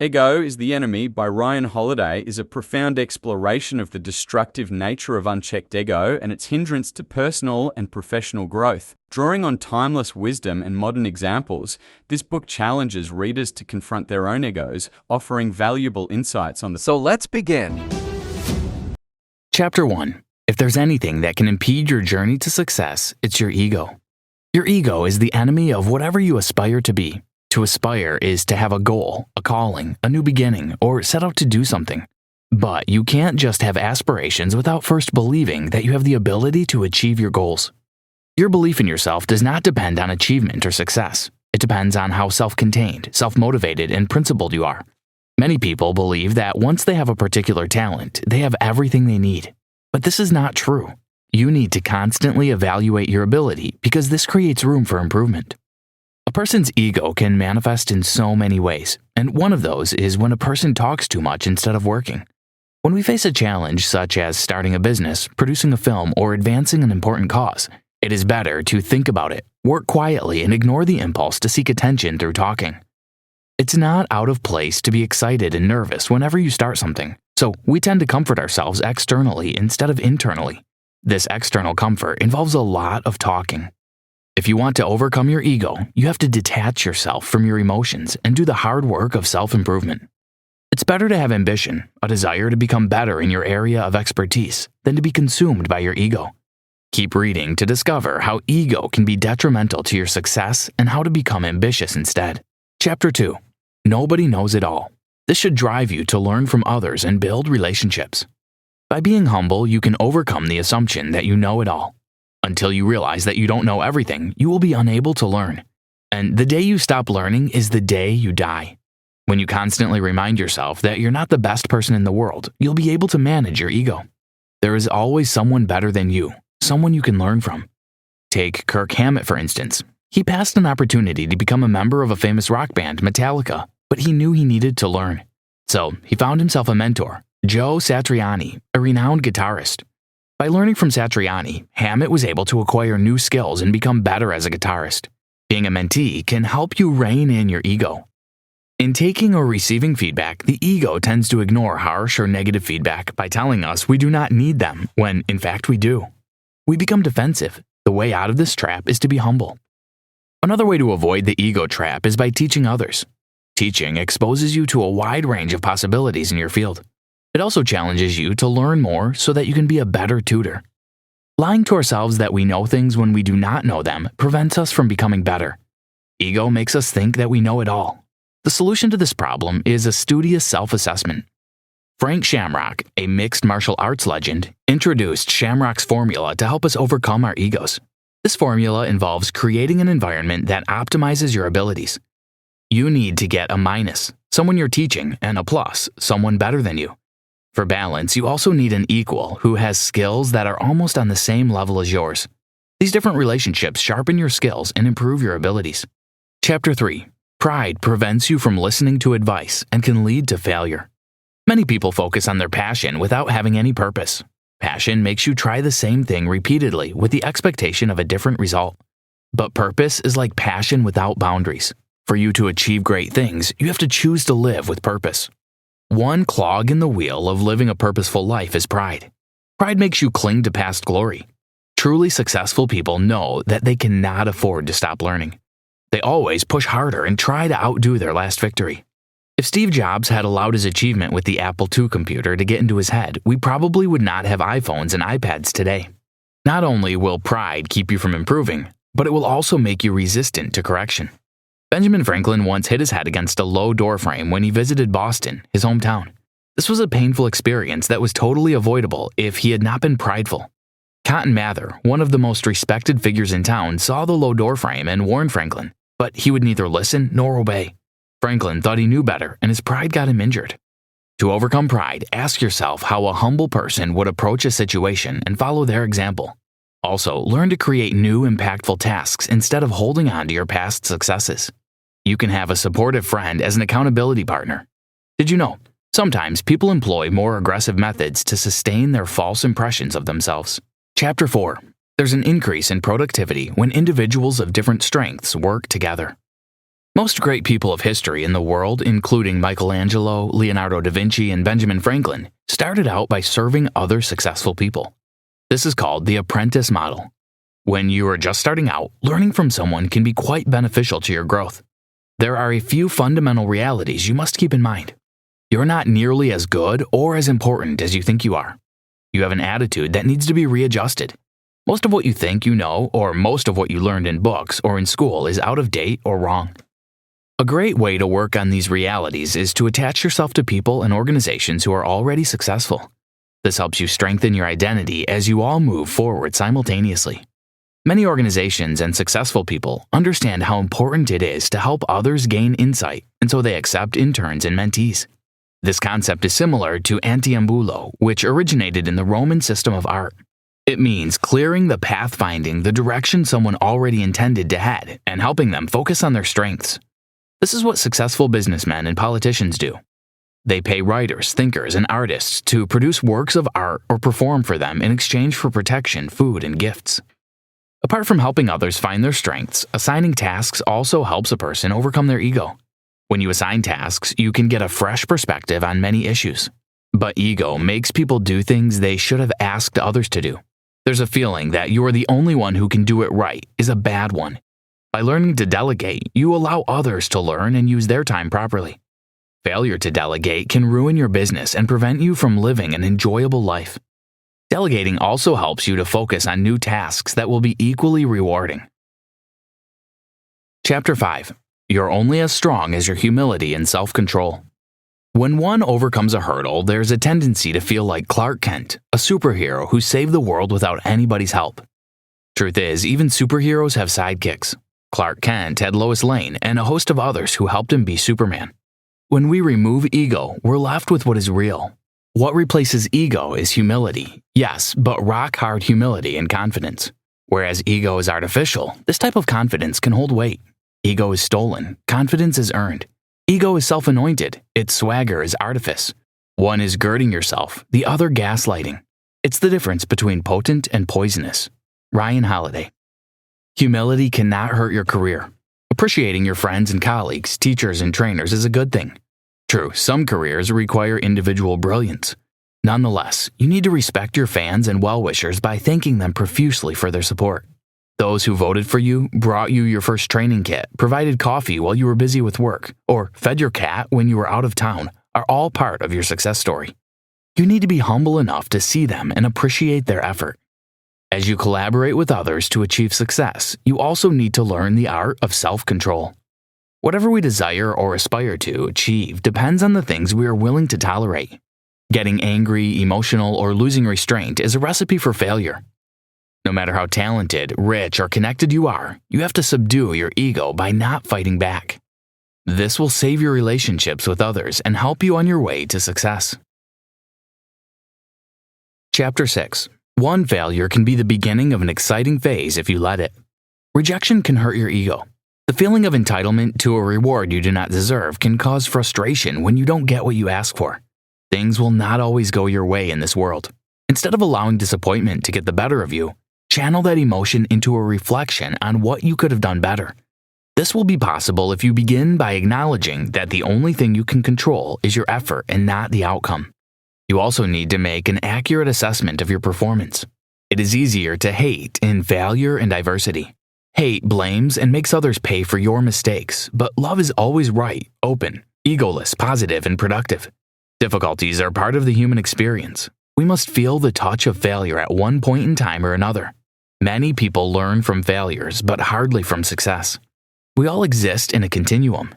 Ego is the Enemy by Ryan Holiday is a profound exploration of the destructive nature of unchecked ego and its hindrance to personal and professional growth. Drawing on timeless wisdom and modern examples, this book challenges readers to confront their own egos, offering valuable insights on the... So let's begin. Chapter 1. If there's anything that can impede your journey to success, it's your ego. Your ego is the enemy of whatever you aspire to be. To aspire is to have a goal, a calling, a new beginning, or set out to do something. But you can't just have aspirations without first believing that you have the ability to achieve your goals. Your belief in yourself does not depend on achievement or success. It depends on how self-contained, self-motivated, and principled you are. Many people believe that once they have a particular talent, they have everything they need. But this is not true. You need to constantly evaluate your ability because this creates room for improvement. A person's ego can manifest in so many ways, and one of those is when a person talks too much instead of working. When we face a challenge such as starting a business, producing a film, or advancing an important cause, it is better to think about it, work quietly, and ignore the impulse to seek attention through talking. It's not out of place to be excited and nervous whenever you start something, so we tend to comfort ourselves externally instead of internally. This external comfort involves a lot of talking. If you want to overcome your ego, you have to detach yourself from your emotions and do the hard work of self-improvement. It's better to have ambition, a desire to become better in your area of expertise, than to be consumed by your ego. Keep reading to discover how ego can be detrimental to your success and how to become ambitious instead. Chapter 2. Nobody knows it all. This should drive you to learn from others and build relationships. By being humble, you can overcome the assumption that you know it all. Until you realize that you don't know everything, you will be unable to learn. And the day you stop learning is the day you die. When you constantly remind yourself that you're not the best person in the world, you'll be able to manage your ego. There is always someone better than you, someone you can learn from. Take Kirk Hammett, for instance. He passed an opportunity to become a member of a famous rock band, Metallica, but he knew he needed to learn. So he found himself a mentor, Joe Satriani, a renowned guitarist. By learning from Satriani, Hammett was able to acquire new skills and become better as a guitarist. Being a mentee can help you rein in your ego. In taking or receiving feedback, the ego tends to ignore harsh or negative feedback by telling us we do not need them, when in fact we do. We become defensive. The way out of this trap is to be humble. Another way to avoid the ego trap is by teaching others. Teaching exposes you to a wide range of possibilities in your field. It also challenges you to learn more so that you can be a better tutor. Lying to ourselves that we know things when we do not know them prevents us from becoming better. Ego makes us think that we know it all. The solution to this problem is a studious self-assessment. Frank Shamrock, a mixed martial arts legend, introduced Shamrock's formula to help us overcome our egos. This formula involves creating an environment that optimizes your abilities. You need to get a minus, someone you're teaching, and a plus, someone better than you. For balance, you also need an equal who has skills that are almost on the same level as yours. These different relationships sharpen your skills and improve your abilities. Chapter 3. Pride prevents you from listening to advice and can lead to failure. Many people focus on their passion without having any purpose. Passion makes you try the same thing repeatedly with the expectation of a different result. But purpose is like passion without boundaries. For you to achieve great things, you have to choose to live with purpose. One clog in the wheel of living a purposeful life is pride. Pride makes you cling to past glory. Truly successful people know that they cannot afford to stop learning. They always push harder and try to outdo their last victory. If Steve Jobs had allowed his achievement with the Apple II computer to get into his head, we probably would not have iPhones and iPads today. Not only will pride keep you from improving, but it will also make you resistant to correction. Benjamin Franklin once hit his head against a low door frame when he visited Boston, his hometown. This was a painful experience that was totally avoidable if he had not been prideful. Cotton Mather, one of the most respected figures in town, saw the low door frame and warned Franklin, but he would neither listen nor obey. Franklin thought he knew better, and his pride got him injured. To overcome pride, ask yourself how a humble person would approach a situation and follow their example. Also, learn to create new, impactful tasks instead of holding on to your past successes. You can have a supportive friend as an accountability partner. Did you know? Sometimes people employ more aggressive methods to sustain their false impressions of themselves. Chapter 4. There's an increase in productivity when individuals of different strengths work together. Most great people of history in the world, including Michelangelo, Leonardo da Vinci, and Benjamin Franklin, started out by serving other successful people. This is called the apprentice model. When you are just starting out, learning from someone can be quite beneficial to your growth. There are a few fundamental realities you must keep in mind. You're not nearly as good or as important as you think you are. You have an attitude that needs to be readjusted. Most of what you think you know, or most of what you learned in books or in school, is out of date or wrong. A great way to work on these realities is to attach yourself to people and organizations who are already successful. This helps you strengthen your identity as you all move forward simultaneously. Many organizations and successful people understand how important it is to help others gain insight, and so they accept interns and mentees. This concept is similar to antiambulo, which originated in the Roman system of art. It means clearing the path, finding the direction someone already intended to head, and helping them focus on their strengths. This is what successful businessmen and politicians do. They pay writers, thinkers, and artists to produce works of art or perform for them in exchange for protection, food, and gifts. Apart from helping others find their strengths, assigning tasks also helps a person overcome their ego. When you assign tasks, you can get a fresh perspective on many issues. But ego makes people do things they should have asked others to do. There's a feeling that you are the only one who can do it right is a bad one. By learning to delegate, you allow others to learn and use their time properly. Failure to delegate can ruin your business and prevent you from living an enjoyable life. Delegating also helps you to focus on new tasks that will be equally rewarding. Chapter 5. You're only as strong as your humility and self-control. When one overcomes a hurdle, there's a tendency to feel like Clark Kent, a superhero who saved the world without anybody's help. Truth is, even superheroes have sidekicks. Clark Kent had Lois Lane and a host of others who helped him be Superman. When we remove ego, we're left with what is real. What replaces ego is humility, yes, but rock-hard humility and confidence. Whereas ego is artificial, this type of confidence can hold weight. Ego is stolen, confidence is earned. Ego is self-anointed, its swagger is artifice. One is girding yourself, the other gaslighting. It's the difference between potent and poisonous. Ryan Holiday. Humility cannot hurt your career. Appreciating your friends and colleagues, teachers and trainers is a good thing. True, some careers require individual brilliance. Nonetheless, you need to respect your fans and well-wishers by thanking them profusely for their support. Those who voted for you, brought you your first training kit, provided coffee while you were busy with work, or fed your cat when you were out of town are all part of your success story. You need to be humble enough to see them and appreciate their effort. As you collaborate with others to achieve success, you also need to learn the art of self-control. Whatever we desire or aspire to achieve depends on the things we are willing to tolerate. Getting angry, emotional, or losing restraint is a recipe for failure. No matter how talented, rich, or connected you are, you have to subdue your ego by not fighting back. This will save your relationships with others and help you on your way to success. Chapter 6. One failure can be the beginning of an exciting phase if you let it. Rejection can hurt your ego. The feeling of entitlement to a reward you do not deserve can cause frustration when you don't get what you ask for. Things will not always go your way in this world. Instead of allowing disappointment to get the better of you, channel that emotion into a reflection on what you could have done better. This will be possible if you begin by acknowledging that the only thing you can control is your effort and not the outcome. You also need to make an accurate assessment of your performance. It is easier to hate in failure and diversity. Hate blames and makes others pay for your mistakes, but love is always right, open, egoless, positive, and productive. Difficulties are part of the human experience. We must feel the touch of failure at one point in time or another. Many people learn from failures, but hardly from success. We all exist in a continuum.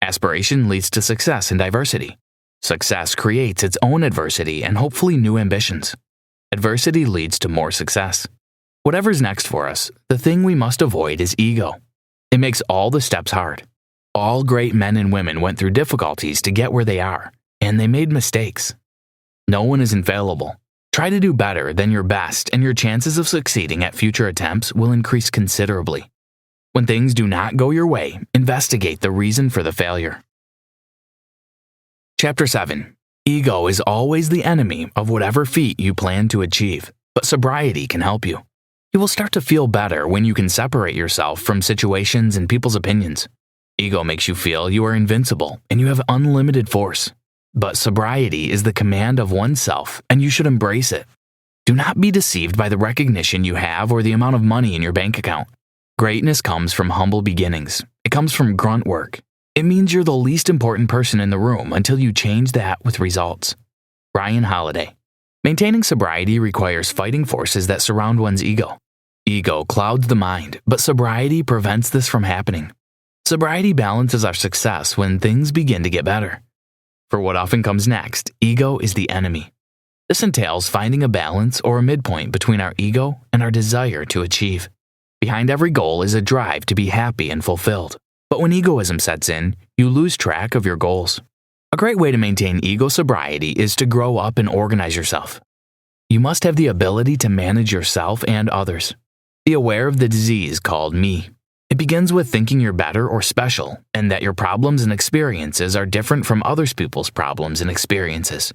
Aspiration leads to success and diversity. Success creates its own adversity and hopefully new ambitions. Adversity leads to more success. Whatever's next for us, the thing we must avoid is ego. It makes all the steps hard. All great men and women went through difficulties to get where they are, and they made mistakes. No one is infallible. Try to do better than your best, and your chances of succeeding at future attempts will increase considerably. When things do not go your way, investigate the reason for the failure. Chapter 7. Ego is always the enemy of whatever feat you plan to achieve, but sobriety can help you. You will start to feel better when you can separate yourself from situations and people's opinions. Ego makes you feel you are invincible and you have unlimited force. But sobriety is the command of oneself, and you should embrace it. Do not be deceived by the recognition you have or the amount of money in your bank account. Greatness comes from humble beginnings. It comes from grunt work. It means you're the least important person in the room until you change that with results. Ryan Holiday. Maintaining sobriety requires fighting forces that surround one's ego. Ego clouds the mind, but sobriety prevents this from happening. Sobriety balances our success when things begin to get better. For what often comes next, ego is the enemy. This entails finding a balance or a midpoint between our ego and our desire to achieve. Behind every goal is a drive to be happy and fulfilled. But when egoism sets in, you lose track of your goals. A great way to maintain ego sobriety is to grow up and organize yourself. You must have the ability to manage yourself and others. Be aware of the disease called me. It begins with thinking you're better or special, and that your problems and experiences are different from other people's problems and experiences.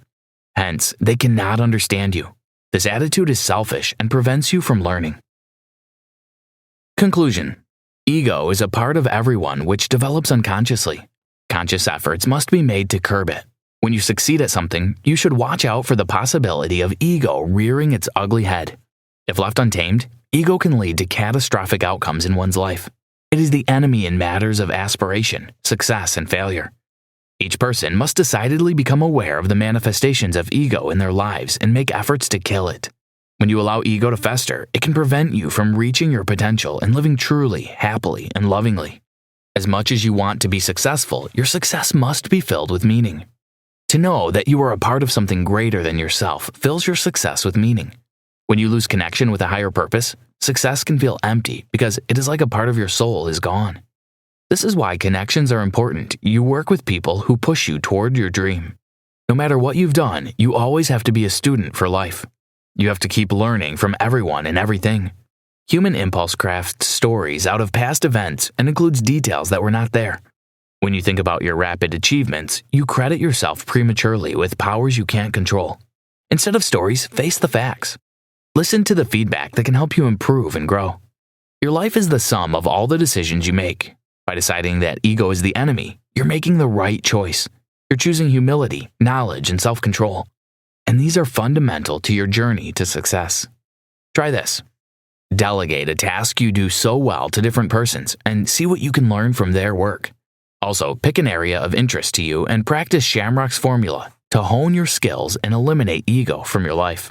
Hence, they cannot understand you. This attitude is selfish and prevents you from learning. Conclusion. Ego is a part of everyone which develops unconsciously. Conscious efforts must be made to curb it. When you succeed at something, you should watch out for the possibility of ego rearing its ugly head. If left untamed, ego can lead to catastrophic outcomes in one's life. It is the enemy in matters of aspiration, success, and failure. Each person must decidedly become aware of the manifestations of ego in their lives and make efforts to kill it. When you allow ego to fester, it can prevent you from reaching your potential and living truly, happily, and lovingly. As much as you want to be successful, your success must be filled with meaning. To know that you are a part of something greater than yourself fills your success with meaning. When you lose connection with a higher purpose, success can feel empty because it is like a part of your soul is gone. This is why connections are important. You work with people who push you toward your dream. No matter what you've done, you always have to be a student for life. You have to keep learning from everyone and everything. Human impulse crafts stories out of past events and includes details that were not there. When you think about your rapid achievements, you credit yourself prematurely with powers you can't control. Instead of stories, face the facts. Listen to the feedback that can help you improve and grow. Your life is the sum of all the decisions you make. By deciding that ego is the enemy, you're making the right choice. You're choosing humility, knowledge, and self-control. And these are fundamental to your journey to success. Try this. Delegate a task you do so well to different persons and see what you can learn from their work. Also, pick an area of interest to you and practice Shamrock's formula to hone your skills and eliminate ego from your life.